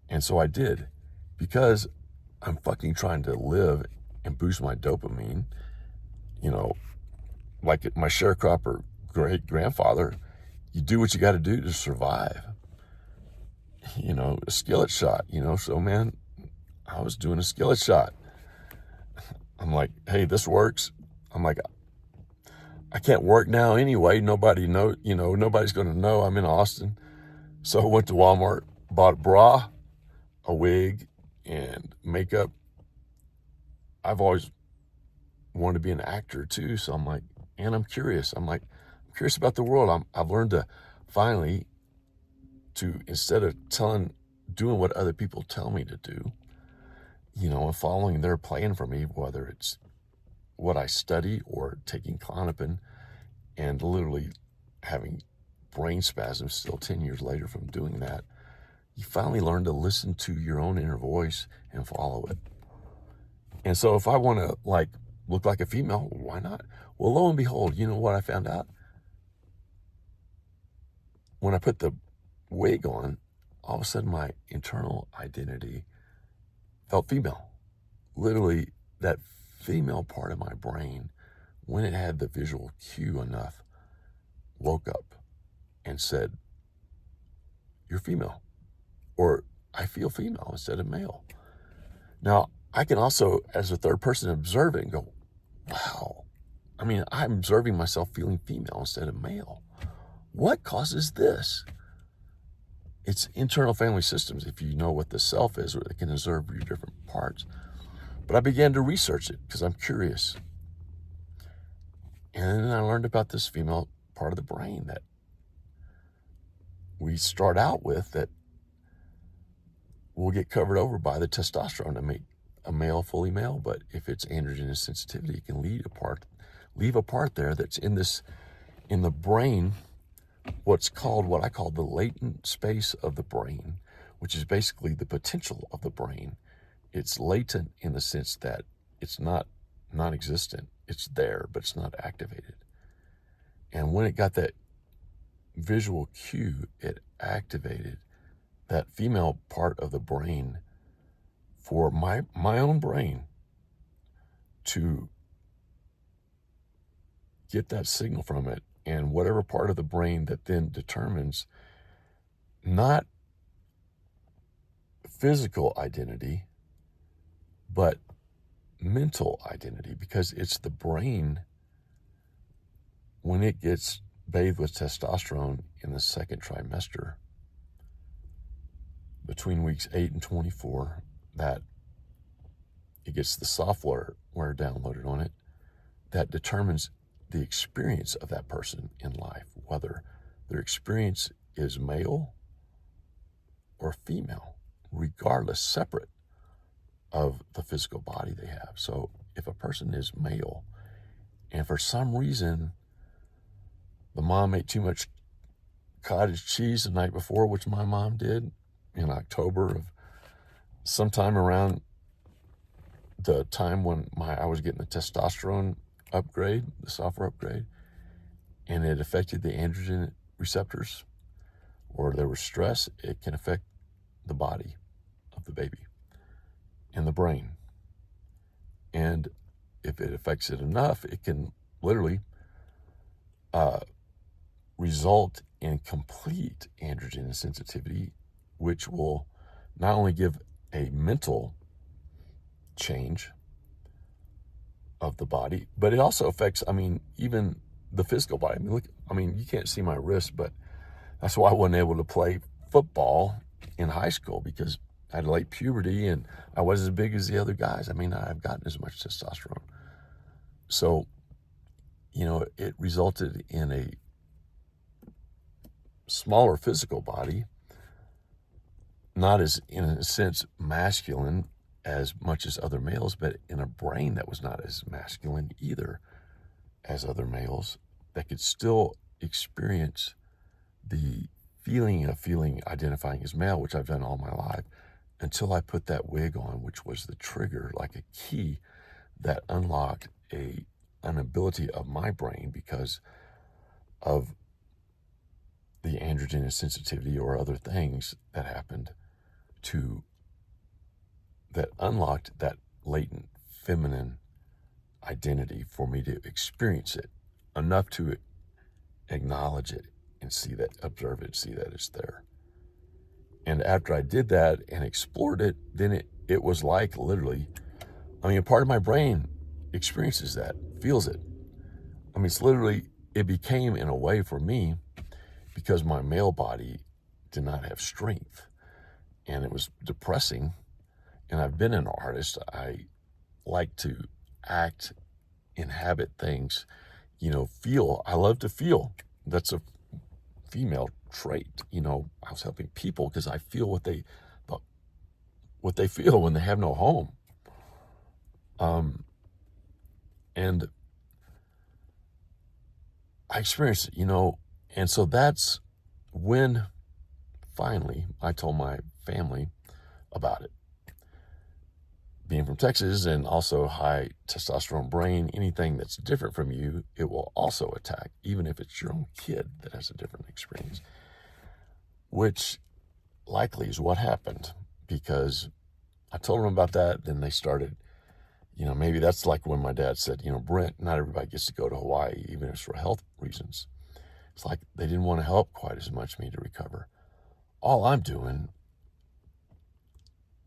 And so I did, because I'm fucking trying to live and boost my dopamine, you know, like my sharecropper great grandfather. You do what you got to do to survive, you know, a skillet shot, you know. So man, I was doing a skillet shot. I'm like, hey, this works. I'm like, I can't work now anyway. Nobody's going to know I'm in Austin. So I went to Walmart, bought a bra, a wig, and makeup. I've always wanted to be an actor too. So I'm like, and I'm curious. I'm curious about the world. I've learned to finally, instead of doing what other people tell me to do, you know, and following their plan for me, whether it's what I study or taking Klonopin and literally having brain spasms still 10 years later from doing that, you finally learn to listen to your own inner voice and follow it. And so if I want to look like a female, why not? Well, lo and behold, you know what I found out? When I put the wig on, all of a sudden my internal identity felt female. Literally, that female part of my brain, when it had the visual cue enough, woke up and said, you're female, or I feel female instead of male. Now, I can also, as a third person, observe it and go, wow, I mean, I'm observing myself feeling female instead of male. What causes this? It's internal family systems. If you know what the self is, or it can observe your different parts. But I began to research it because I'm curious. And then I learned about this female part of the brain that we start out with that will get covered over by the testosterone to make a male fully male. But if it's androgen sensitivity, it can leave a part there that's in the brain, what I call the latent space of the brain, which is basically the potential of the brain. It's latent in the sense that it's not non-existent. It's there, but it's not activated. And when it got that visual cue, it activated that female part of the brain for my own brain to get that signal from it, and whatever part of the brain that then determines not physical identity, but mental identity, because it's the brain, when it gets bathed with testosterone in the second trimester, between weeks 8 and 24, that it gets the software downloaded on it that determines the experience of that person in life, whether their experience is male or female, regardless, separate of the physical body they have. So if a person is male and for some reason the mom ate too much cottage cheese the night before, which my mom did in October of sometime around the time when I was getting the testosterone upgrade, the software upgrade, and it affected the androgen receptors, or there was stress, it can affect the body of the baby and the brain. And if it affects it enough, it can literally result in complete androgen sensitivity, which will not only give a mental change of the body, but it also affects, even the physical body. You can't see my wrist, but that's why I wasn't able to play football in high school, because I had late puberty and I wasn't as big as the other guys. I've gotten as much testosterone. So, it resulted in a smaller physical body, not as, in a sense, masculine as much as other males, but in a brain that was not as masculine either as other males, that could still experience the feeling of identifying as male, which I've done all my life, until I put that wig on, which was the trigger, like a key that unlocked an ability of my brain, because of the androgen sensitivity or other things that happened, that unlocked that latent feminine identity for me to experience it enough to acknowledge it and observe it, see that it's there. And after I did that and explored it, then it was like literally, a part of my brain experiences that, feels it. It's literally, it became, in a way for me, because my male body did not have strength and it was depressing. And I've been an artist. I like to act, inhabit things, feel. I love to feel. That's a female trait. I was helping people because I feel what they feel when they have no home. And I experienced it, and so that's when finally I told my family about it. Being from Texas and also high testosterone brain, anything that's different from you, it will also attack, even if it's your own kid that has a different experience, which likely is what happened, because I told them about that. Then they started, maybe that's like when my dad said, Brent, not everybody gets to go to Hawaii, even if it's for health reasons. It's like they didn't want to help quite as much me to recover. All I'm doing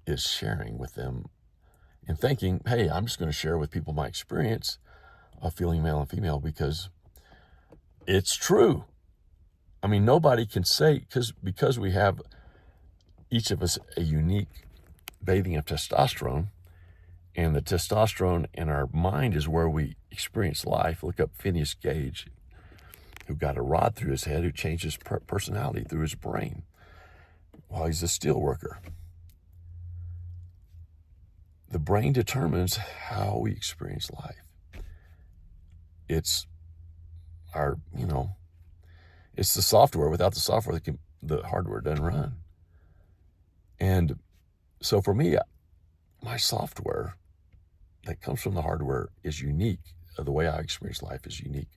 is sharing with them and thinking, hey, I'm just going to share with people my experience of feeling male and female, because it's true. Nobody can say, because we have, each of us, a unique bathing of testosterone, and the testosterone in our mind is where we experience life. Look up Phineas Gage, who got a rod through his head, who changed his personality through his brain while he's a steel worker. The brain determines how we experience life. It's our, it's the software. Without the software, the hardware doesn't run. And so for me, my software that comes from the hardware is unique. The way I experience life is unique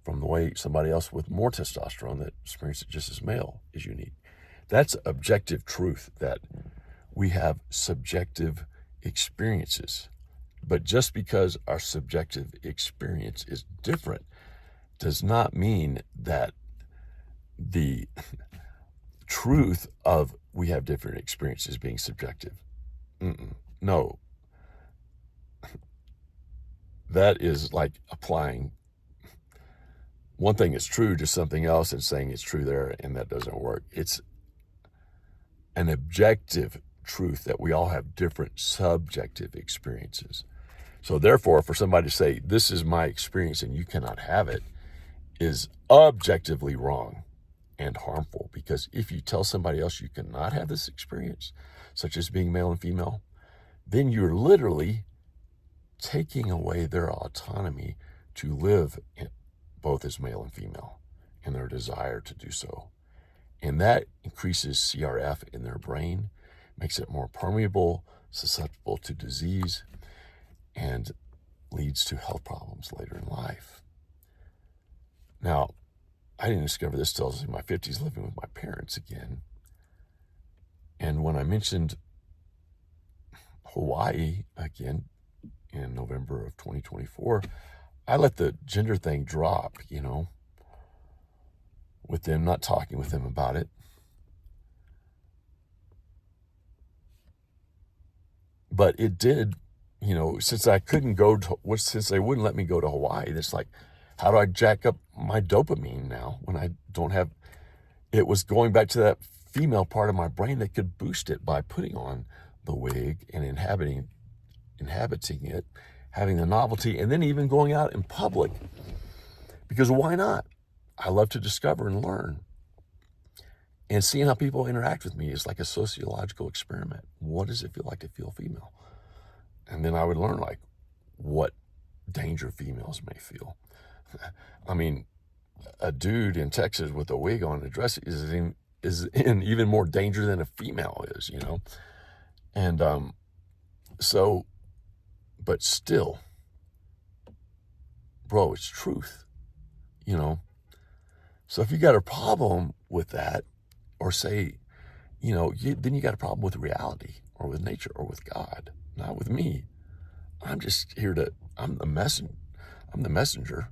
from the way somebody else with more testosterone that experienced it just as male is unique. That's objective truth, that we have subjective experiences. But just because our subjective experience is different does not mean that the truth of we have different experiences being subjective. No. That is like applying one thing is true to something else and saying it's true there, and that doesn't work. It's an objective truth that we all have different subjective experiences. So therefore, for somebody to say, this is my experience and you cannot have it, is objectively wrong and harmful. Because if you tell somebody else you cannot have this experience, such as being male and female, then you're literally taking away their autonomy to live both as male and female and their desire to do so. And that increases CRF in their brain, makes it more permeable, susceptible to disease, and leads to health problems later in life. Now, I didn't discover this till I was in my 50s living with my parents again. And when I mentioned Hawaii again in November of 2024, I let the gender thing drop, with them, not talking with them about it. But it did, since I couldn't since they wouldn't let me go to Hawaii, it's like, how do I jack up my dopamine now when I don't have, it was going back to that female part of my brain that could boost it by putting on the wig and inhabiting it, having the novelty, and then even going out in public. Because why not? I love to discover and learn. And seeing how people interact with me is like a sociological experiment. What does it feel like to feel female? And then I would learn like what danger females may feel. I mean, a dude in Texas with a wig on and a dress is in even more danger than a female is, And so, but still, bro, it's truth, So if you got a problem with that, or say, then you got a problem with reality or with nature or with God, not with me. I'm just here I'm the messenger.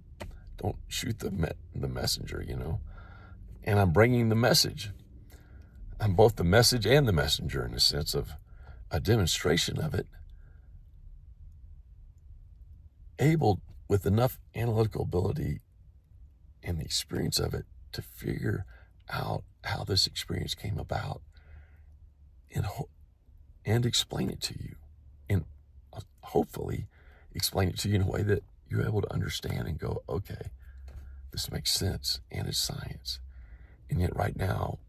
Don't shoot the messenger, And I'm bringing the message. I'm both the message and the messenger in the sense of a demonstration of it, able with enough analytical ability and the experience of it to figure out how this experience came about and explain it to you, and hopefully explain it to you in a way that you're able to understand and go, okay, this makes sense, and it's science. And yet right now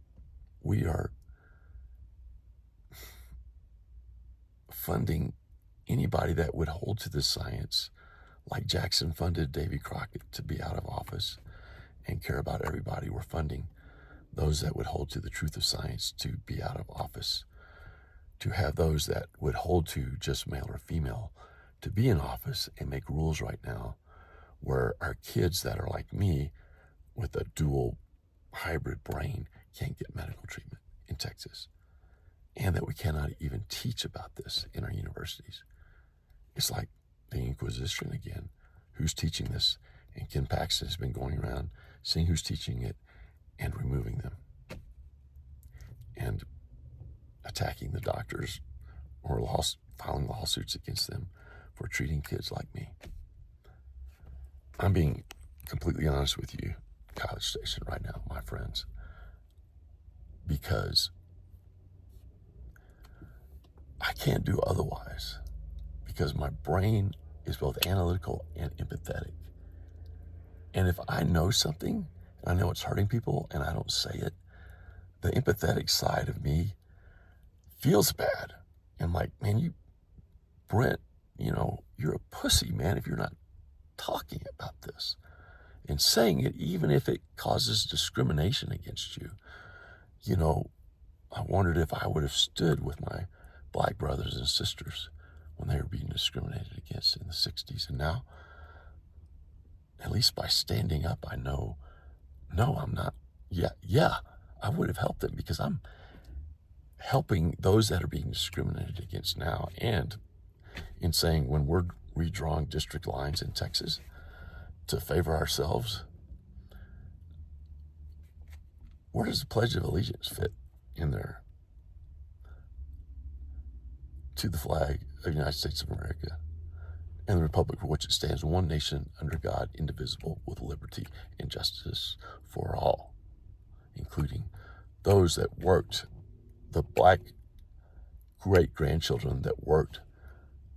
we are funding anybody that would hold to this science, like Jackson funded Davy Crockett to be out of office and care about everybody. We're funding those that would hold to the truth of science to be out of office, to have those that would hold to just male or female to be in office and make rules right now where our kids that are like me with a dual hybrid brain can't get medical treatment in Texas, and that we cannot even teach about this in our universities. It's like the Inquisition again. Who's teaching this? And Ken Paxton has been going around seeing who's teaching it and removing them and attacking the doctors or filing lawsuits against them for treating kids like me. I'm being completely honest with you, College Station, right now, my friends, because I can't do otherwise, because my brain is both analytical and empathetic. And if I know something, and I know it's hurting people, and I don't say it, the empathetic side of me feels bad. And like, man, Brent, you're a pussy, man, if you're not talking about this and saying it, even if it causes discrimination against you. I wondered if I would have stood with my black brothers and sisters when they were being discriminated against in the 60s. And now at least by standing up, I know, no, I'm not. Yeah, I would have helped them because I'm helping those that are being discriminated against now. And in saying when we're redrawing district lines in Texas to favor ourselves, where does the Pledge of Allegiance fit in there? To the flag of the United States of America and the republic for which it stands, one nation under God, indivisible, with liberty and justice for all, including those that worked, the black great-grandchildren that worked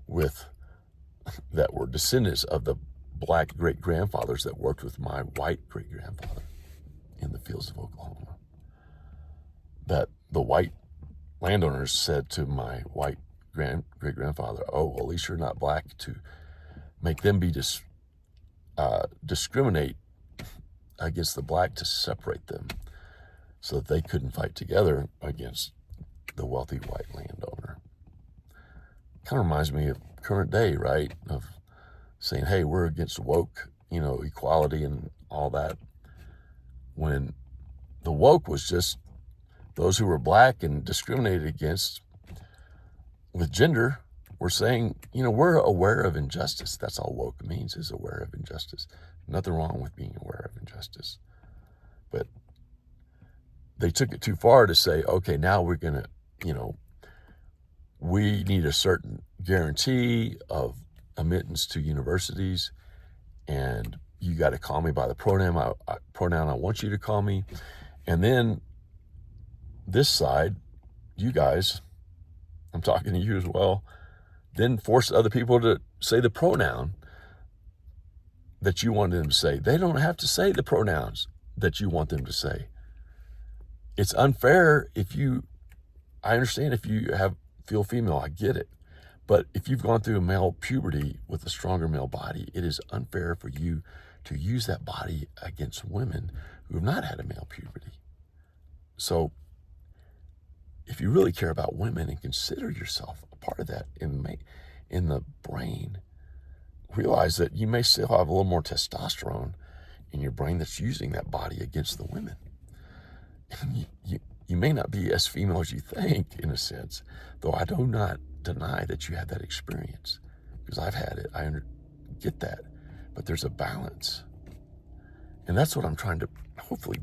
with, that were descendants of the black great-grandfathers that worked with my white great-grandfather in the fields of Oklahoma. That the white landowners said to my white great-grandfather, oh, well, at least you're not black, to make them be discriminate against the black, to separate them so that they couldn't fight together against the wealthy white landowner. Kind of reminds me of current day, right? Of saying, hey, we're against woke, equality and all that. When the woke was just those who were black and discriminated against with gender, were saying, we're aware of injustice. That's all woke means, is aware of injustice. Nothing wrong with being aware of injustice. But they took it too far to say, okay, now we're going to, we need a certain guarantee of admittance to universities, and you got to call me by the pronoun I want you to call me. And then this side, you guys, I'm talking to you as well, then force other people to say the pronoun that you want them to say. They don't have to say the pronouns that you want them to say. It's unfair I understand if you feel female, I get it. But if you've gone through a male puberty with a stronger male body, it is unfair for you to use that body against women who have not had a male puberty. So if you really care about women and consider yourself a part of that in the brain, realize that you may still have a little more testosterone in your brain that's using that body against the women. And you may not be as female as you think, in a sense, though I do not deny that you had that experience, because I've had it. I get that. But there's a balance. And that's what I'm trying to hopefully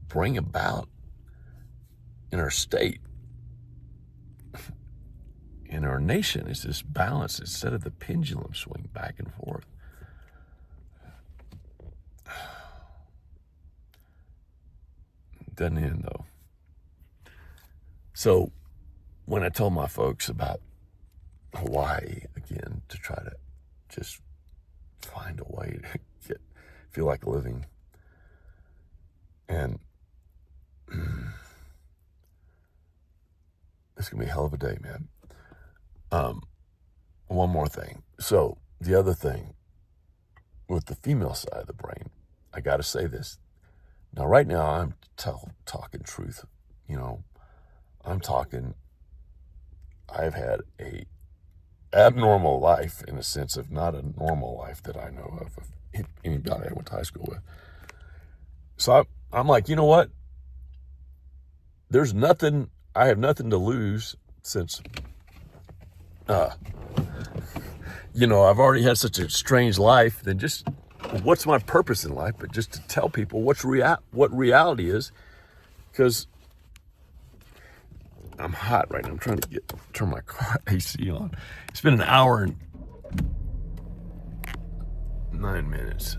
bring about in our state, in our nation, is this balance instead of the pendulum swing back and forth. Doesn't end though. So when I told my folks about Hawaii again, to try to just find a way to feel like living, and it's gonna be a hell of a day, man. One more thing. So the other thing with the female side of the brain, I got to say this. Now, right now, I'm talking truth. I've had a abnormal life, in a sense of not a normal life that I know of anybody I went to high school with. So I'm like, you know what? I have nothing to lose, since, I've already had such a strange life. Then just, what's my purpose in life? But just to tell people what reality is, because I'm hot right now. I'm trying to turn my car AC on. It's been an hour and 9 minutes.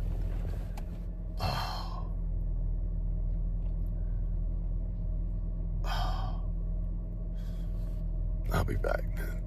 I'll be back, man.